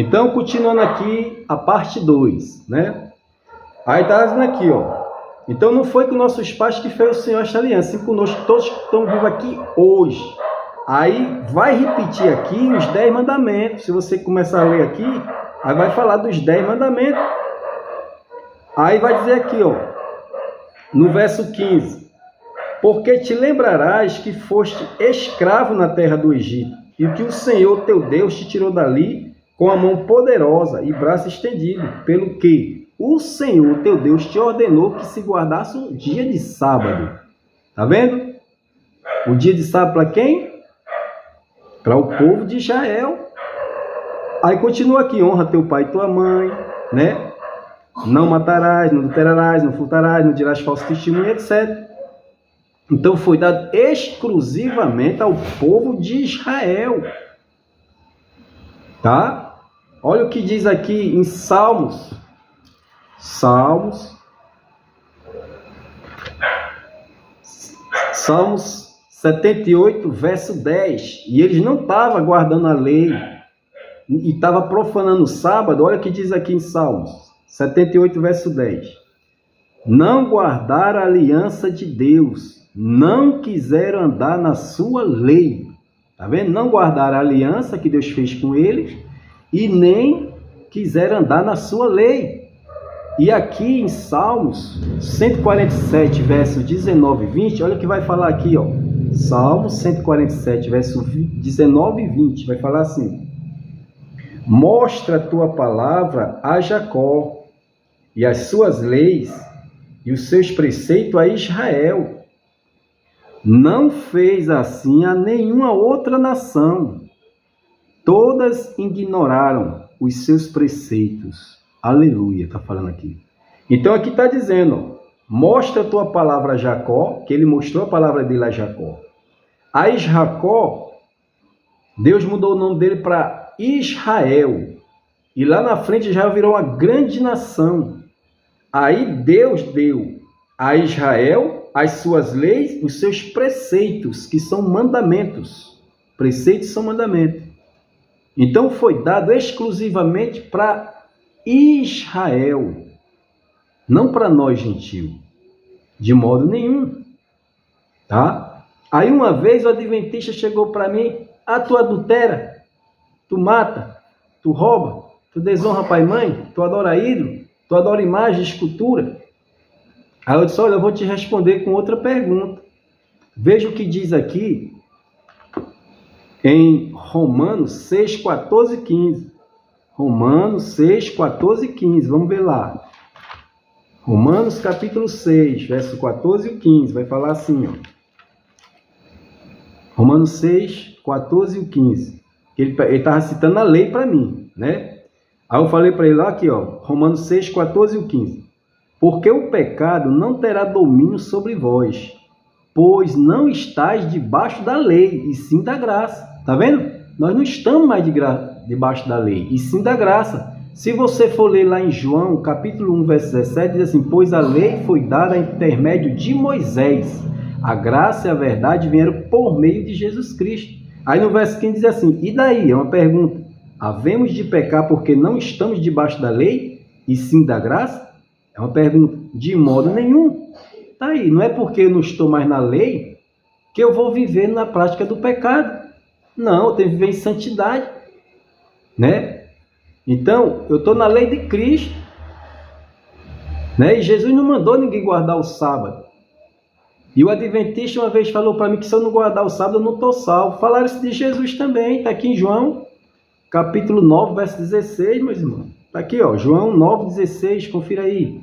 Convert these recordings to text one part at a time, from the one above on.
Então, continuando aqui a parte 2, né? Aí está dizendo aqui, ó. Então, não foi com nossos pais que fez o Senhor esta aliança, sim conosco, todos que estão vivos aqui hoje. Aí vai repetir aqui os 10 mandamentos. Se você começar a ler aqui, aí vai falar dos 10 mandamentos. Aí vai dizer aqui, ó, no verso 15: porque te lembrarás que foste escravo na terra do Egito, e que o Senhor teu Deus te tirou dali com a mão poderosa e braço estendido, pelo que o Senhor teu Deus te ordenou que se guardasse o dia de sábado. Tá vendo? O dia de sábado para quem? Para o povo de Israel. Aí continua aqui: honra teu pai e tua mãe, né? Não matarás, não adulterarás, não furtarás, não dirás falso testemunho, etc. Então foi dado exclusivamente ao povo de Israel. Tá? Olha o que diz aqui em Salmos. Salmos 78, verso 10. E eles não estavam guardando a lei e estavam profanando o sábado. Olha o que diz aqui em Salmos 78, verso 10. Não guardaram a aliança de Deus, não quiseram andar na sua lei. Tá vendo? Não guardaram a aliança que Deus fez com eles e nem quiseram andar na sua lei. E aqui em Salmos 147, verso 19 e 20, olha o que vai falar aqui, ó. Salmos 147, verso 19 e 20, vai falar assim: mostra a tua palavra a Jacó, e as suas leis e os seus preceitos a Israel. Não fez assim a nenhuma outra nação. Todas ignoraram os seus preceitos. Aleluia, está falando aqui. Então aqui está dizendo, ó, mostra a tua palavra a Jacó, que ele mostrou a palavra dele a Jacó. A Jacó, Deus mudou o nome dele para Israel. E lá na frente Israel virou uma grande nação. Aí Deus deu a Israel as suas leis, os seus preceitos, que são mandamentos. Preceitos são mandamentos. Então foi dado exclusivamente para Israel, não para nós gentios, de modo nenhum. Tá? Aí uma vez o adventista chegou para mim: tu adultera, tu mata, tu rouba, tu desonra pai e mãe, tu adora ídolo, tu adora imagem, escultura. Aí eu disse: olha, eu vou te responder com outra pergunta. Veja o que diz aqui em Romanos 6, 14 e 15. Romanos 6, 14 e 15. Vamos ver lá. Romanos capítulo 6, verso 14 e 15. Vai falar assim, ó. Romanos 6, 14 e 15. Ele estava citando a lei para mim, né? Aí eu falei para ele lá aqui, ó. Romanos 6, 14 e 15. Porque o pecado não terá domínio sobre vós, pois não estáis debaixo da lei, e sim da graça. Tá vendo? Nós não estamos mais debaixo da lei, e sim da graça. Se você for ler lá em João, capítulo 1, verso 17, diz assim: pois a lei foi dada a intermédio de Moisés, a graça e a verdade vieram por meio de Jesus Cristo. Aí no verso 15 diz assim: e daí? É uma pergunta. Havemos de pecar porque não estamos debaixo da lei, e sim da graça? É uma pergunta. De modo nenhum. Tá aí. Não é porque eu não estou mais na lei que eu vou viver na prática do pecado. Não, eu tenho que viver em santidade, né? Então, eu estou na lei de Cristo, né? E Jesus não mandou ninguém guardar o sábado. E o adventista uma vez falou para mim que se eu não guardar o sábado, eu não estou salvo. Falaram isso de Jesus também. Está aqui em João, capítulo 9, verso 16, meus irmãos. Está aqui, ó, João 9, 16, confira aí.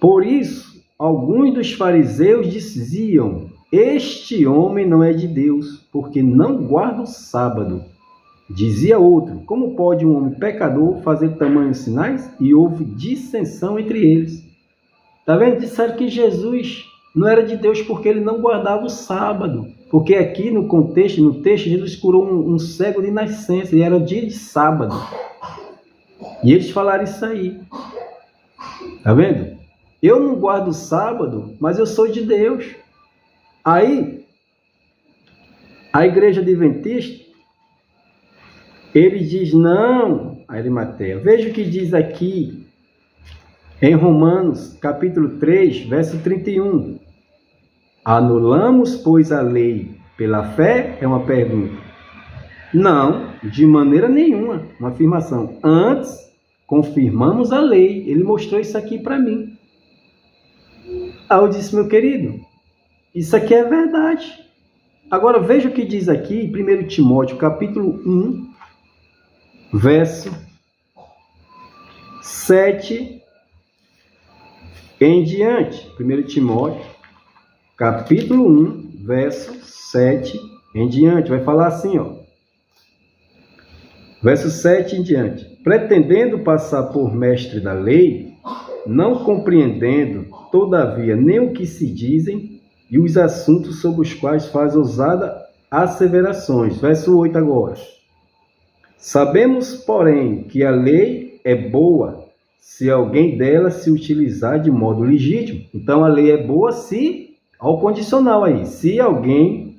Por isso, alguns dos fariseus diziam: este homem não é de Deus, porque não guarda o sábado. Dizia outro: como pode um homem pecador fazer tamanhos sinais? E houve dissensão entre eles. Está vendo? Disseram que Jesus não era de Deus porque ele não guardava o sábado. Porque aqui no contexto, no texto, Jesus curou um cego de nascença, e era o dia de sábado. E eles falaram isso aí. Está vendo? Eu não guardo o sábado, mas eu sou de Deus. Aí, a igreja adventista Ele diz, não, Arimateia. Veja o que diz aqui em Romanos, capítulo 3, verso 31. Anulamos, pois, a lei pela fé? É uma pergunta. Não, de maneira nenhuma, uma afirmação. Antes, confirmamos a lei. Ele mostrou isso aqui para mim. Aí eu disse, meu querido, isso aqui é verdade. Agora veja o que diz aqui em 1 Timóteo, capítulo 1, verso 7 em diante. 1 Timóteo, capítulo 1, verso 7 em diante. Vai falar assim, ó. Verso 7 em diante. Pretendendo passar por mestre da lei, não compreendendo, todavia, nem o que se dizem e os assuntos sobre os quais faz ousada asseverações. Verso 8 agora. Sabemos, porém, que a lei é boa se alguém dela se utilizar de modo legítimo. Então, a lei é boa se, ao condicional aí, se alguém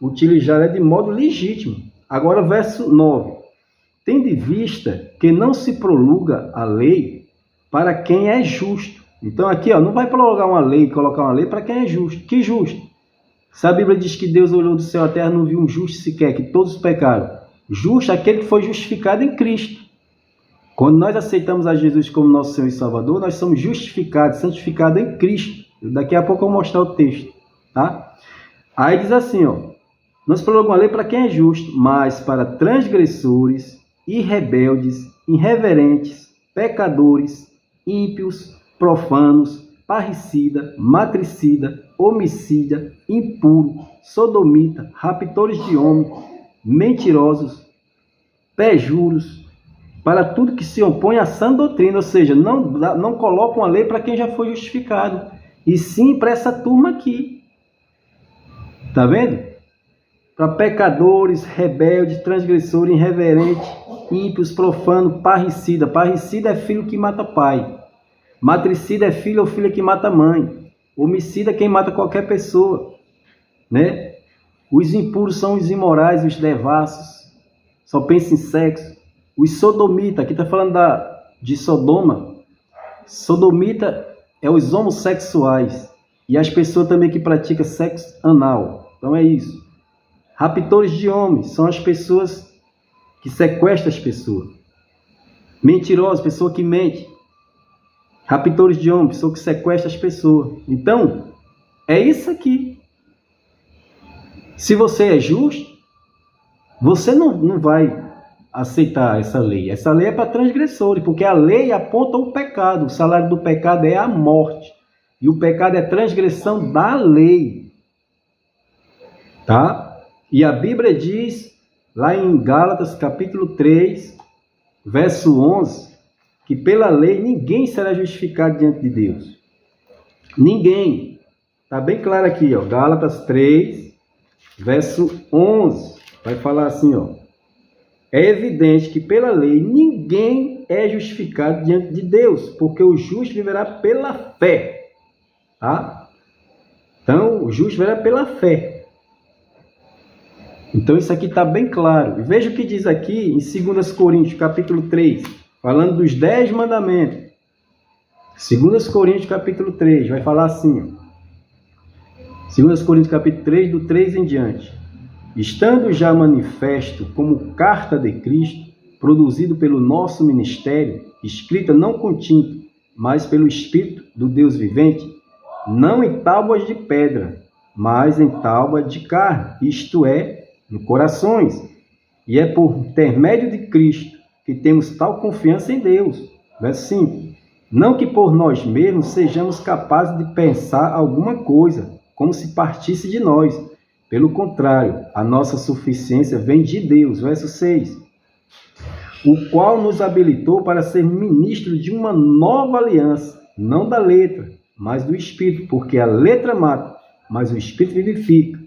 utilizar ela de modo legítimo. Agora, verso 9. Tendo em vista que não se prolonga a lei para quem é justo. Então, aqui, ó, não vai prolongar uma lei, colocar uma lei para quem é justo. Que justo? Se a Bíblia diz que Deus olhou do céu à terra e não viu um justo sequer, que todos pecaram. Justo é aquele que foi justificado em Cristo. Quando nós aceitamos a Jesus como nosso Senhor e Salvador, nós somos justificados, santificados em Cristo. Daqui a pouco eu vou mostrar o texto, tá? Aí diz assim, ó, não se prolonga a lei para quem é justo, mas para transgressores e rebeldes, irreverentes, pecadores, ímpios, profanos, parricida, matricida, homicida, impuro, sodomita, raptores de homem, mentirosos, perjuros, para tudo que se opõe à sã doutrina, ou seja, não colocam a lei para quem já foi justificado, e sim para essa turma aqui. Tá vendo? Para pecadores, rebeldes, transgressores, irreverentes, ímpios, profanos, parricida. Parricida é filho que mata pai. Matricida é filho ou filha que mata mãe. Homicida é quem mata qualquer pessoa, né? Os impuros são os imorais, os devassos, só pensam em sexo. Os sodomitas, aqui está falando de Sodoma. Sodomita é os homossexuais e as pessoas também que praticam sexo anal. Então é isso. Raptores de homens são as pessoas que sequestram as pessoas. Mentirosos, pessoa que mente. Raptores de homens, pessoa que sequestra as pessoas. Então, é isso aqui. Se você é justo, você não vai aceitar essa lei. Essa lei é para transgressores, porque a lei aponta o pecado. O salário do pecado é a morte. E o pecado é transgressão da lei. Tá? E a Bíblia diz, lá em Gálatas, capítulo 3, verso 11, que pela lei ninguém será justificado diante de Deus. Ninguém. Está bem claro aqui, ó. Gálatas 3, verso 11. Vai falar assim, ó. É evidente que pela lei ninguém é justificado diante de Deus, porque o justo viverá pela fé. Tá? Então, o justo viverá pela fé. Então, isso aqui está bem claro. Veja o que diz aqui em 2 Coríntios, capítulo 3, falando dos 10 mandamentos. 2 Coríntios, capítulo 3, vai falar assim. 2 Coríntios, capítulo 3, do 3 em diante. Estando já manifesto como carta de Cristo, produzido pelo nosso ministério, escrita não com tinta, mas pelo Espírito do Deus vivente, não em tábuas de pedra, mas em tábuas de carne, isto é, em corações. E é por intermédio de Cristo que temos tal confiança em Deus. Verso 5. Não que por nós mesmos sejamos capazes de pensar alguma coisa, como se partisse de nós. Pelo contrário, a nossa suficiência vem de Deus. Verso 6. O qual nos habilitou para ser ministros de uma nova aliança, não da letra, mas do Espírito, porque a letra mata, mas o Espírito vivifica.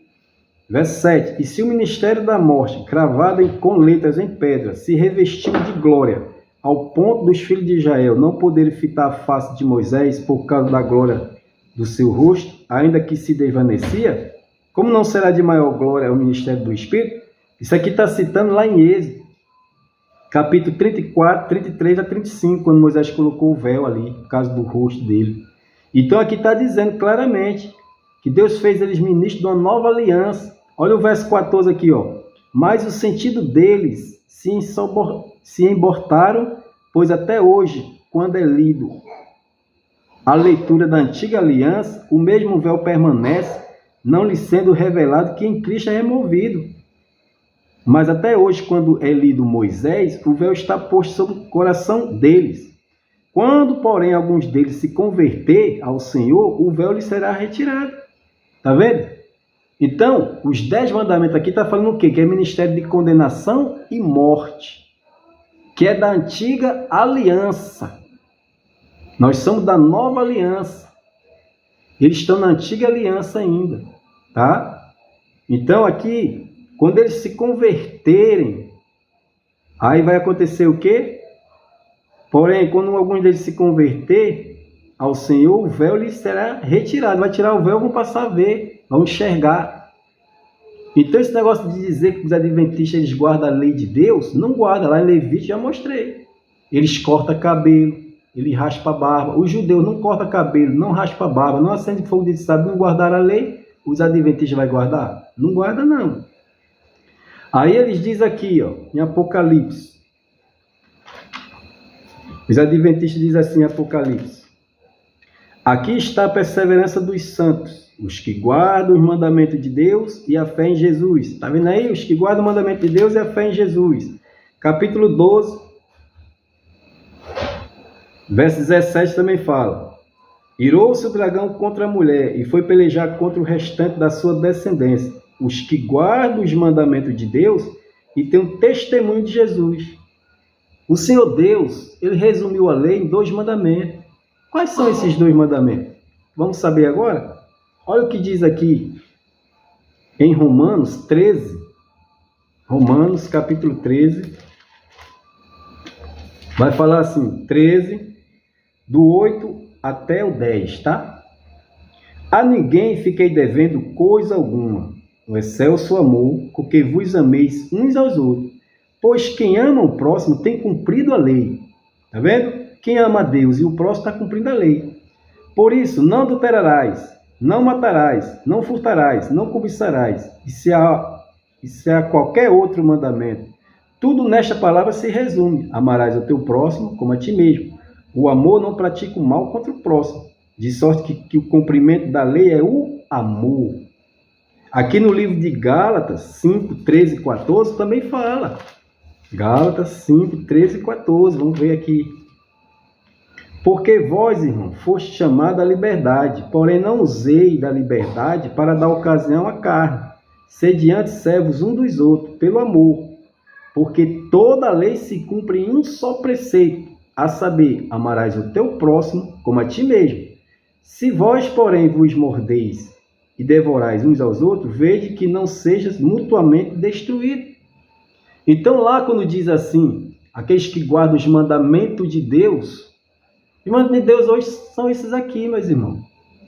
Verso 7. E se o ministério da morte, cravado com letras em pedra, se revestiu de glória, ao ponto dos filhos de Israel não poderem fitar a face de Moisés por causa da glória do seu rosto, ainda que se desvanecia, como não será de maior glória o ministério do Espírito? Isso aqui está citando lá em Êxodo. capítulo 34, 33 a 35, quando Moisés colocou o véu ali, por causa do rosto dele. Então aqui está dizendo claramente que Deus fez eles ministros de uma nova aliança. Olha o verso 14 aqui, ó. Mas o sentido deles se embortaram, pois até hoje, quando é lido a leitura da antiga aliança, o mesmo véu permanece, não lhe sendo revelado que em Cristo é removido. Mas até hoje, quando é lido Moisés, o véu está posto sobre o coração deles. Quando, porém, alguns deles se converter ao Senhor, o véu lhe será retirado. Está vendo? Então, os 10 mandamentos aqui está falando o quê? Que é ministério de condenação e morte, que é da antiga aliança. Nós somos da nova aliança. Eles estão na antiga aliança ainda, tá? Então, aqui, quando eles se converterem, aí vai acontecer o quê? Porém, quando alguns deles se converter ao Senhor, o véu lhe será retirado. Vai tirar o véu, vão passar a ver, vão enxergar. Então, esse negócio de dizer que os adventistas eles guardam a lei de Deus, não guarda. Lá em Levítico já mostrei. Eles cortam cabelo, eles raspam a barba. Os judeus não cortam cabelo, não raspam a barba, não acendem fogo de sábado, não guardaram a lei. Os adventistas vão guardar? Não guarda, não. Aí eles dizem aqui, ó, em Apocalipse. Os adventistas dizem assim em Apocalipse: aqui está a perseverança dos santos, os que guardam os mandamentos de Deus e a fé em Jesus. Está vendo aí? Os que guardam o mandamento de Deus e a fé em Jesus. Capítulo 12, verso 17 também fala: irou-se o dragão contra a mulher e foi pelejar contra o restante da sua descendência, os que guardam os mandamentos de Deus e têm o testemunho de Jesus. O Senhor Deus, ele resumiu a lei em 2 mandamentos. Quais são esses 2 mandamentos? Vamos saber agora? Olha o que diz aqui em Romanos 13. Romanos capítulo 13. Vai falar assim, 13, do 8 até o 10, tá? A ninguém fiquei devendo coisa alguma, no excelso amor, porque vos ameis uns aos outros. Pois quem ama o próximo tem cumprido a lei. Está vendo? Quem ama a Deus e o próximo está cumprindo a lei. Por isso, não adulterarás, não matarás, não furtarás, não cobiçarás. E se há qualquer outro mandamento, tudo nesta palavra se resume: amarás o teu próximo como a ti mesmo. O amor não pratica o mal contra o próximo, de sorte que o cumprimento da lei é o amor. Aqui no livro de Gálatas 5, 13 e 14 também fala. Gálatas 5, 13 e 14, vamos ver aqui. Porque vós, irmão, foste chamados à liberdade, porém não usei da liberdade para dar ocasião à carne. Sede antes servos um dos outros, pelo amor. Porque toda a lei se cumpre em um só preceito, a saber, amarás o teu próximo como a ti mesmo. Se vós, porém, vos mordeis e devorais uns aos outros, vede que não sejais mutuamente destruídos. Então lá quando diz assim, aqueles que guardam os mandamentos de Deus, os mandamentos de Deus hoje são esses aqui, meus irmãos.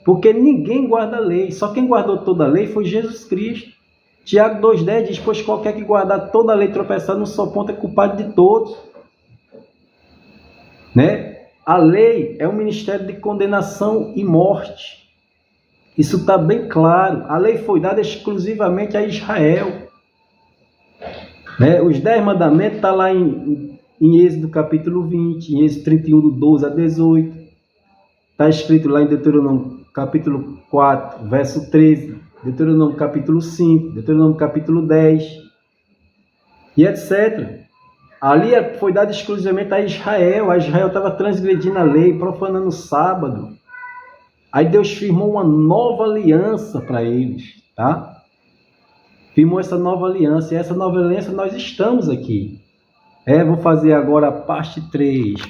Porque ninguém guarda a lei, só quem guardou toda a lei foi Jesus Cristo. Tiago 2,10 diz, pois qualquer que guardar toda a lei tropeçar no só ponto é culpado de todos. Né? A lei é um ministério de condenação e morte. Isso está bem claro. A lei foi dada exclusivamente a Israel. Né? Os 10 mandamentos estão lá em Êxodo capítulo 20, em Êxodo 31, do 12 a 18. Está escrito lá em Deuteronômio capítulo 4, verso 13. Deuteronômio capítulo 5, Deuteronômio capítulo 10. E etc. Ali foi dado exclusivamente a Israel. A Israel estava transgredindo a lei, profanando o sábado. Aí Deus firmou uma nova aliança para eles, tá? Firmou essa nova aliança. E essa nova aliança nós estamos aqui. Vou fazer agora a parte 3.